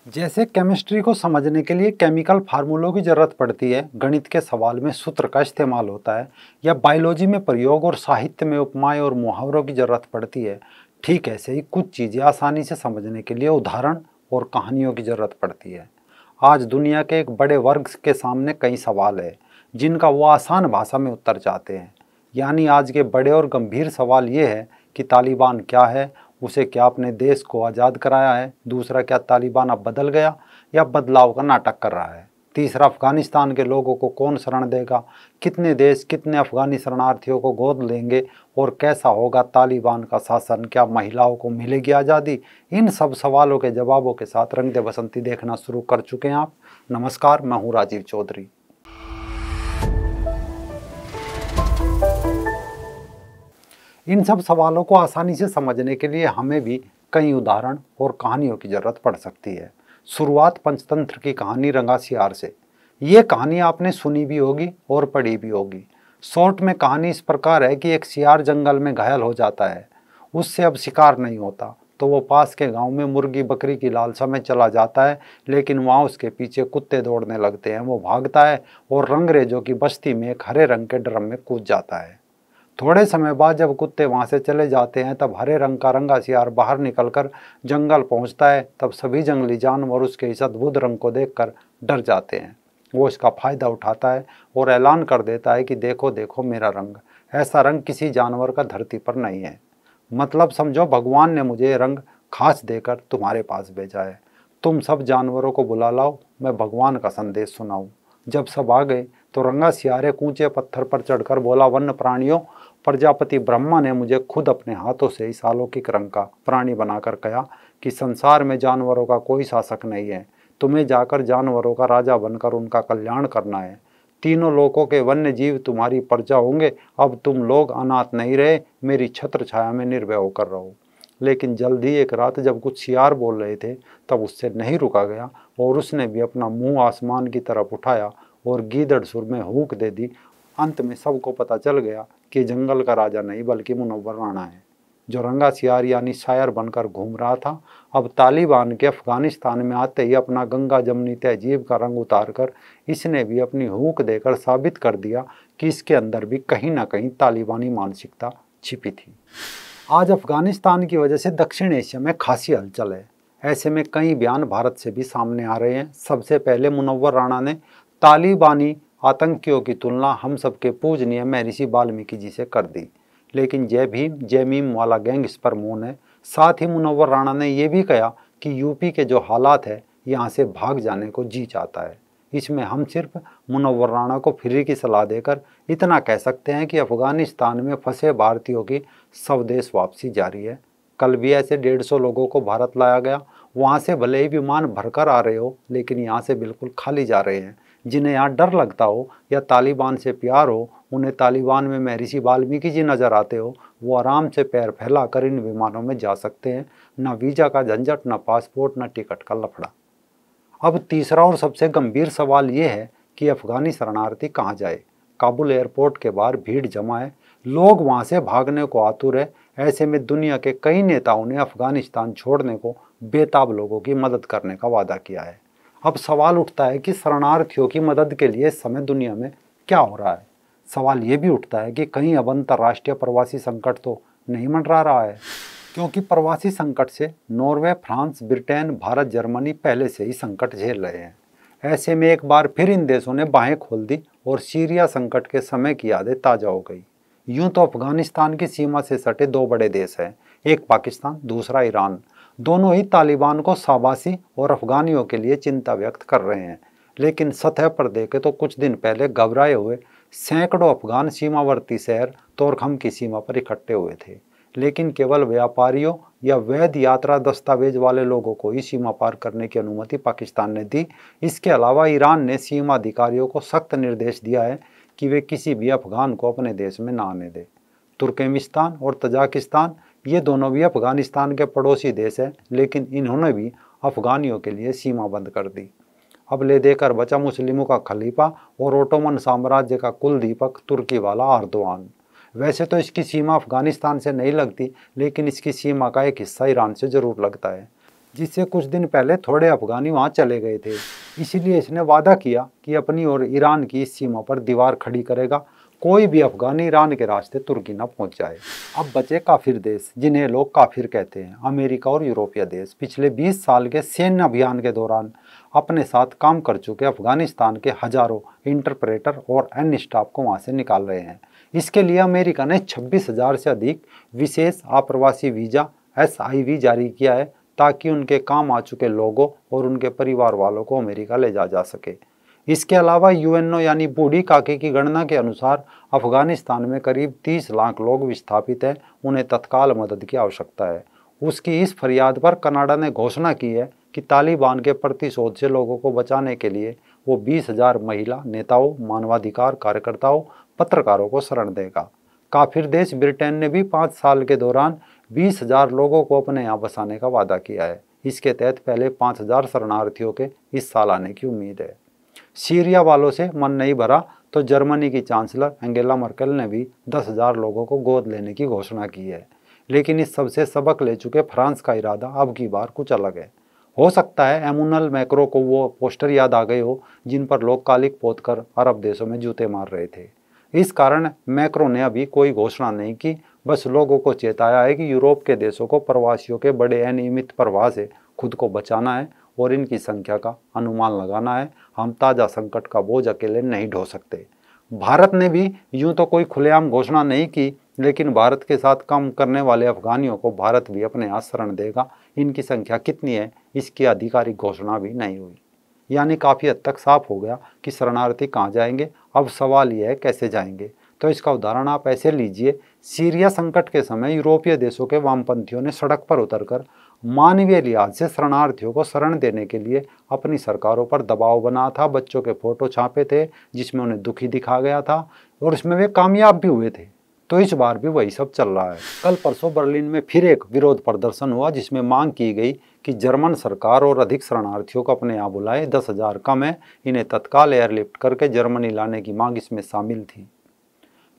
जैसे केमिस्ट्री को समझने के लिए केमिकल फार्मूलों की जरूरत पड़ती है, गणित के सवाल में सूत्र का इस्तेमाल होता है, या बायोलॉजी में प्रयोग और साहित्य में उपमाएं और मुहावरों की जरूरत पड़ती है, ठीक ऐसे ही कुछ चीज़ें आसानी से समझने के लिए उदाहरण और कहानियों की जरूरत पड़ती है। आज दुनिया के एक बड़े वर्ग के सामने कई सवाल है जिनका वो आसान भाषा में उत्तर चाहते हैं। यानी आज के बड़े और गंभीर सवाल ये है कि तालिबान क्या है, उसे क्या अपने देश को आज़ाद कराया है, दूसरा क्या तालिबान अब बदल गया या बदलाव का नाटक कर रहा है, तीसरा अफगानिस्तान के लोगों को कौन शरण देगा, कितने देश कितने अफगानी शरणार्थियों को गोद लेंगे और कैसा होगा तालिबान का शासन, क्या महिलाओं को मिलेगी आज़ादी। इन सब सवालों के जवाबों के साथ रंग दे बसंती देखना शुरू कर चुके हैं आप। नमस्कार, मैं हूँ राजीव चौधरी। इन सब सवालों को आसानी से समझने के लिए हमें भी कई उदाहरण और कहानियों की जरूरत पड़ सकती है। शुरुआत पंचतंत्र की कहानी रंगा सियार से। ये कहानी आपने सुनी भी होगी और पढ़ी भी होगी। शॉर्ट में कहानी इस प्रकार है कि एक सियार जंगल में घायल हो जाता है, उससे अब शिकार नहीं होता, तो वो पास के गांव में मुर्गी बकरी की लालसा में चला जाता है, लेकिन वहाँ उसके पीछे कुत्ते दौड़ने लगते हैं। वो भागता है और रंगरेजों की बस्ती में एक हरे रंग के ड्रम में कूद जाता है। थोड़े समय बाद जब कुत्ते वहां से चले जाते हैं, तब हरे रंग का रंगा सियार बाहर निकलकर जंगल पहुंचता है। तब सभी जंगली जानवर उसके इस अद्भुत रंग को देखकर डर जाते हैं। वो इसका फायदा उठाता है और ऐलान कर देता है कि देखो देखो मेरा रंग, ऐसा रंग किसी जानवर का धरती पर नहीं है। मतलब समझो भगवान ने मुझे ये रंग खास देकर तुम्हारे पास भेजा है। तुम सब जानवरों को बुला लाओ, मैं भगवान का संदेश सुनाऊं। जब सब आ गए तो रंगा सियार एक ऊंचे पत्थर पर चढ़कर बोला, वन्य प्राणियों, प्रजापति ब्रह्मा ने मुझे खुद अपने हाथों से इस अलौकिक रंग का प्राणी बनाकर कहा कि संसार में जानवरों का कोई शासक नहीं है, तुम्हें जाकर जानवरों का राजा बनकर उनका कल्याण करना है। तीनों लोकों के वन्य जीव तुम्हारी प्रजा होंगे। अब तुम लोग अनाथ नहीं रहे, मेरी छत्र छाया में निर्भय होकर रहो। लेकिन जल्दी एक रात जब कुछ सियार बोल रहे थे, तब उससे नहीं रुका गया और उसने भी अपना मुंह आसमान की तरफ उठाया और गीदड़ सुर में हूक दे दी। अंत में सबको पता चल गया कि जंगल का राजा नहीं बल्कि मुनव्वर राणा है, जो रंगा सियार यानी शायर बनकर घूम रहा था। अब तालिबान के अफगानिस्तान में आते ही अपना गंगा जमनी तहजीब का रंग उतार कर इसने भी अपनी हूक देकर साबित कर दिया कि इसके अंदर भी कहीं ना कहीं तालिबानी मानसिकता छिपी थी। आज अफगानिस्तान की वजह से दक्षिण एशिया में खासी हलचल है। ऐसे में कई बयान भारत से भी सामने आ रहे हैं। सबसे पहले मुनव्वर राणा ने तालिबानी आतंकियों की तुलना हम सबके पूजनीय महर्षि वाल्मीकि जी से कर दी। लेकिन जय भीम जय मीम वाला गैंग इस पर मौन है। साथ ही मुनव्वर राणा ने यह भी कहा कि यूपी के जो हालात है, यहाँ से भाग जाने को जी चाहता है। इसमें हम सिर्फ मुनव्वर राणा को फ्री की सलाह देकर इतना कह सकते हैं कि अफगानिस्तान में फंसे भारतीयों की स्वदेश वापसी जारी है। कल भी ऐसे 150 लोगों को भारत लाया गया। वहाँ से भले ही विमान भरकर आ रहे हो, लेकिन यहाँ से बिल्कुल खाली जा रहे हैं। जिन्हें यहाँ डर लगता हो या तालिबान से प्यार हो, उन्हें तालिबान में महर्षि वाल्मीकि जी नजर आते हो, वो आराम से पैर फैलाकर इन विमानों में जा सकते हैं। न वीज़ा का झंझट, न पासपोर्ट, न टिकट का लफड़ा। अब तीसरा और सबसे गंभीर सवाल ये है कि अफगानी शरणार्थी कहाँ जाए। काबुल एयरपोर्ट के बाहर भीड़ जमा है, लोग वहाँ से भागने को आतुर है। ऐसे में दुनिया के कई नेताओं ने अफगानिस्तान छोड़ने को बेताब लोगों की मदद करने का वादा किया है। अब सवाल उठता है कि शरणार्थियों की मदद के लिए इस समय दुनिया में क्या हो रहा है। सवाल ये भी उठता है कि कहीं अब अंतर्राष्ट्रीय प्रवासी संकट तो नहीं मंडरा रहा है, क्योंकि प्रवासी संकट से Norway, France, Britain, Bharat, Germany पहले से ही संकट झेल रहे हैं। ऐसे में एक बार फिर इन देशों ने बाहें खोल दी और सीरिया संकट के समय की यादें ताज़ा हो गई। यूं तो अफगानिस्तान की सीमा से सटे दो बड़े देश हैं, एक पाकिस्तान, दूसरा ईरान। दोनों ही तालिबान को शाबाशी और अफगानियों के लिए चिंता व्यक्त कर रहे हैं। लेकिन सतह पर देखें तो कुछ दिन पहले घबराए हुए सैकड़ों अफगान सीमावर्ती शहर तोरखम की सीमा पर इकट्ठे हुए थे। लेकिन केवल व्यापारियों या वैध यात्रा दस्तावेज वाले लोगों को ही सीमा पार करने की अनुमति पाकिस्तान ने दी। इसके अलावा ईरान ने सीमा अधिकारियों को सख्त निर्देश दिया है कि वे किसी भी अफगान को अपने देश में न आने दें। तुर्कमेनिस्तान और तजाकिस्तान, ये दोनों भी अफगानिस्तान के पड़ोसी देश हैं, लेकिन इन्होंने भी अफगानियों के लिए सीमा बंद कर दी। अब ले देकर बचा मुस्लिमों का खलीफा और ओटोमन साम्राज्य का कुलदीपक तुर्की वाला अर्दोआन। वैसे तो इसकी सीमा अफगानिस्तान से नहीं लगती, लेकिन इसकी सीमा का एक हिस्सा ईरान से जरूर लगता है। जिससे कुछ दिन पहले थोड़े अफगानी वहां चले गए थे। इसीलिए इसने वादा किया कि अपनी और ईरान की इस सीमा पर दीवार खड़ी करेगा, कोई भी अफगानी ईरान के रास्ते तुर्की न पहुंच जाए। अब बचे काफिर देश, जिन्हें लोग काफिर कहते हैं। अमेरिका और यूरोपीय देश पिछले 20 साल के सैन्य अभियान के दौरान अपने साथ काम कर चुके अफगानिस्तान के हजारों इंटरप्रेटर और अन्य स्टाफ को वहां से निकाल रहे हैं। इसके लिए अमेरिका ने 26,000 से अधिक विशेष आप्रवासी वीजा SIV जारी किया है, ताकि उनके काम आ चुके लोगों और उनके परिवार वालों को अमेरिका ले जा सके। इसके अलावा UNO यानी बूढ़ी काकी की गणना के अनुसार अफगानिस्तान में करीब 30 लाख लोग विस्थापित हैं, उन्हें तत्काल मदद की आवश्यकता है। उसकी इस फरियाद पर कनाडा ने घोषणा की है कि तालिबान के प्रतिशोध से लोगों को बचाने के लिए वो 20,000 महिला नेताओं, मानवाधिकार कार्यकर्ताओं, पत्रकारों को शरण देगा। काफिर देश ब्रिटेन ने भी 5 साल के दौरान 20,000 लोगों को अपने यहाँ बसाने का वादा किया है। इसके तहत पहले 5,000 शरणार्थियों के इस साल आने की उम्मीद है। सीरिया वालों से मन नहीं भरा तो जर्मनी की चांसलर एंगेला मर्केल ने भी 10,000 लोगों को गोद लेने की घोषणा की है। लेकिन इस सबसे सबक ले चुके फ्रांस का इरादा अब की बार कुछ अलग है। हो सकता है एमुनल मैक्रो को वो पोस्टर याद आ गए हो जिन पर लोग कालिक पोत कर अरब देशों में जूते मार रहे थे। इस कारण मैक्रो ने अभी कोई घोषणा नहीं की, बस लोगों को चेताया है कि यूरोप के देशों को प्रवासियों के बड़े अनियमित प्रवाह से खुद को बचाना है और इनकी संख्या का अनुमान लगाना है। हम ताज़ा संकट का बोझ अकेले नहीं ढो सकते। भारत ने भी यूं तो कोई खुलेआम घोषणा नहीं की, लेकिन भारत के साथ काम करने वाले अफगानियों को भारत भी अपने यहाँ शरण देगा। इनकी संख्या कितनी है इसकी आधिकारिक घोषणा भी नहीं हुई। यानी काफ़ी हद तक साफ हो गया कि शरणार्थी कहाँ जाएंगे। अब सवाल यह है कैसे जाएंगे। तो इसका उदाहरण आप ऐसे लीजिए, सीरिया संकट के समय यूरोपीय देशों के वामपंथियों ने सड़क पर उतरकर मानवीय लिहाज से शरणार्थियों को शरण देने के लिए अपनी सरकारों पर दबाव बना था। बच्चों के फोटो छापे थे जिसमें उन्हें दुखी दिखा गया था और इसमें वे कामयाब भी हुए थे। तो इस बार भी वही सब चल रहा है। कल परसों बर्लिन में फिर एक विरोध प्रदर्शन हुआ जिसमें मांग की गई कि जर्मन सरकार और अधिक शरणार्थियों को अपने यहाँ बुलाए। 10,000 कम है, इन्हें तत्काल एयरलिफ्ट करके जर्मनी लाने की मांग इसमें शामिल थी।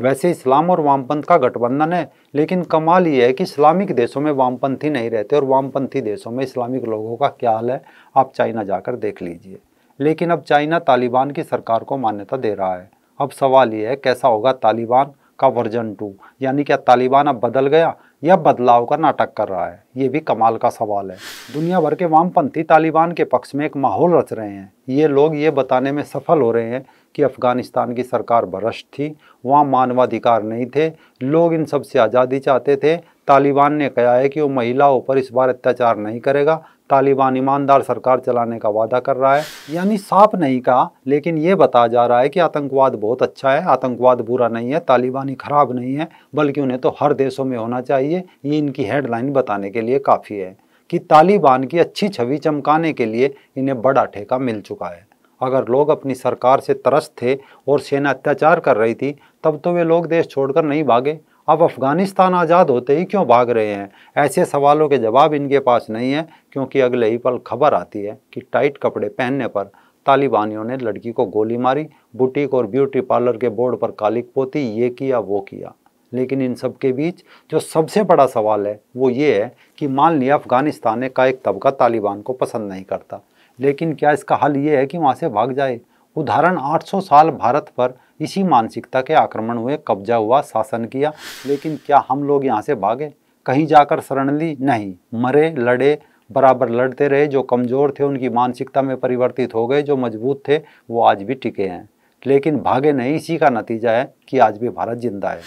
वैसे इस्लाम और वामपंथ का गठबंधन है, लेकिन कमाल ये है कि इस्लामिक देशों में वामपंथी नहीं रहते और वामपंथी देशों में इस्लामिक लोगों का क्या हाल है आप चाइना जाकर देख लीजिए। लेकिन अब चाइना तालिबान की सरकार को मान्यता दे रहा है। अब सवाल ये है कैसा होगा तालिबान का वर्जन 2, यानी क्या तालिबान अब बदल गया या बदलाव का नाटक कर रहा है। ये भी कमाल का सवाल है। दुनिया भर के वामपंथी तालिबान के पक्ष में एक माहौल रच रहे हैं। ये लोग ये बताने में सफल हो रहे हैं कि अफगानिस्तान की सरकार भ्रष्ट थी, वहाँ मानवाधिकार नहीं थे, लोग इन सब से आज़ादी चाहते थे। तालिबान ने कहा है कि वो महिलाओं पर इस बार अत्याचार नहीं करेगा। तालिबान ईमानदार सरकार चलाने का वादा कर रहा है। यानी साफ नहीं कहा, लेकिन ये बताया जा रहा है कि आतंकवाद बहुत अच्छा है, आतंकवाद बुरा नहीं है, तालिबानी खराब नहीं है, बल्कि उन्हें तो हर देशों में होना चाहिए। ये इनकी हेडलाइन बताने के लिए काफ़ी है कि तालिबान की अच्छी छवि चमकाने के लिए इन्हें बड़ा ठेका मिल चुका है। अगर लोग अपनी सरकार से त्रस्त थे और सेना अत्याचार कर रही थी तब तो वे लोग देश छोड़कर नहीं भागे। अब अफगानिस्तान आज़ाद होते ही क्यों भाग रहे हैं? ऐसे सवालों के जवाब इनके पास नहीं है, क्योंकि अगले ही पल खबर आती है कि टाइट कपड़े पहनने पर तालिबानियों ने लड़की को गोली मारी, बुटीक और ब्यूटी पार्लर के बोर्ड पर कालिक पोती, ये किया वो किया। लेकिन इन सब के बीच जो सबसे बड़ा सवाल है वो ये है कि मान लिया अफगानिस्तान का एक तबका तालिबान को पसंद नहीं करता, लेकिन क्या इसका हल ये है कि वहाँ से भाग जाए? उदाहरण 800 साल भारत पर इसी मानसिकता के आक्रमण हुए, कब्जा हुआ, शासन किया, लेकिन क्या हम लोग यहाँ से भागे? कहीं जाकर शरण ली? नहीं, मरे, लड़े, बराबर लड़ते रहे। जो कमज़ोर थे उनकी मानसिकता में परिवर्तित हो गए, जो मजबूत थे वो आज भी टिके हैं, लेकिन भागे नहीं। इसी का नतीजा है कि आज भी भारत जिंदा है।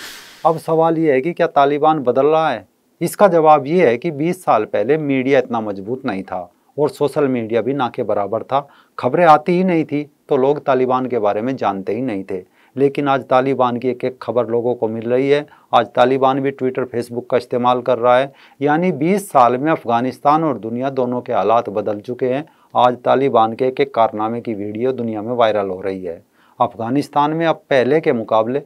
अब सवाल ये है कि क्या तालिबान बदल रहा है? इसका जवाब ये है कि 20 साल पहले मीडिया इतना मजबूत नहीं था और सोशल मीडिया भी ना के बराबर था। खबरें आती ही नहीं थी तो लोग तालिबान के बारे में जानते ही नहीं थे। लेकिन आज तालिबान की एक एक खबर लोगों को मिल रही है। आज तालिबान भी ट्विटर, फेसबुक का इस्तेमाल कर रहा है। यानी 20 साल में अफगानिस्तान और दुनिया दोनों के हालात बदल चुके हैं। आज तालिबान के एक एक कारनामे की वीडियो दुनिया में वायरल हो रही है। अफगानिस्तान में अब पहले के मुकाबले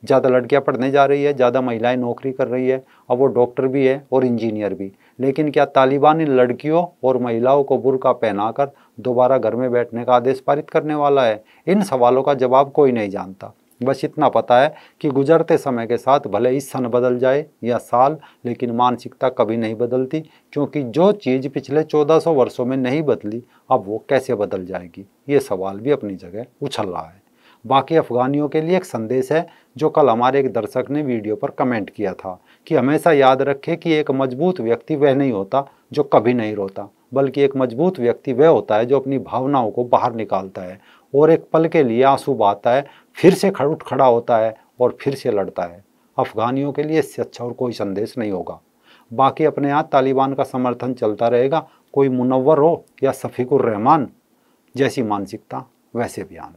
ज़्यादा लड़कियां पढ़ने जा रही है, ज़्यादा महिलाएं नौकरी कर रही है, अब वो डॉक्टर भी है और इंजीनियर भी। लेकिन क्या तालिबान इन लड़कियों और महिलाओं को बुर्का पहनाकर दोबारा घर में बैठने का आदेश पारित करने वाला है? इन सवालों का जवाब कोई नहीं जानता। बस इतना पता है कि गुजरते समय के साथ भले ही सन बदल जाए या साल, लेकिन मानसिकता कभी नहीं बदलती, क्योंकि जो चीज़ पिछले 1400 वर्षों में नहीं बदली, अब वो कैसे बदल जाएगी, ये सवाल भी अपनी जगह उछल रहा है। बाकी अफगानियों के लिए एक संदेश है, जो कल हमारे एक दर्शक ने वीडियो पर कमेंट किया था कि हमेशा याद रखें कि एक मजबूत व्यक्ति वह नहीं होता जो कभी नहीं रोता, बल्कि एक मजबूत व्यक्ति वह होता है जो अपनी भावनाओं को बाहर निकालता है और एक पल के लिए आंसू बहाता है, फिर से उठ खड़ा होता है और फिर से लड़ता है। अफगानियों के लिए इससे अच्छा और कोई संदेश नहीं होगा। बाकी अपने यहाँ तालिबान का समर्थन चलता रहेगा, कोई मुनव्वर हो या शफीकुर रहमान, जैसी मानसिकता वैसे बयान।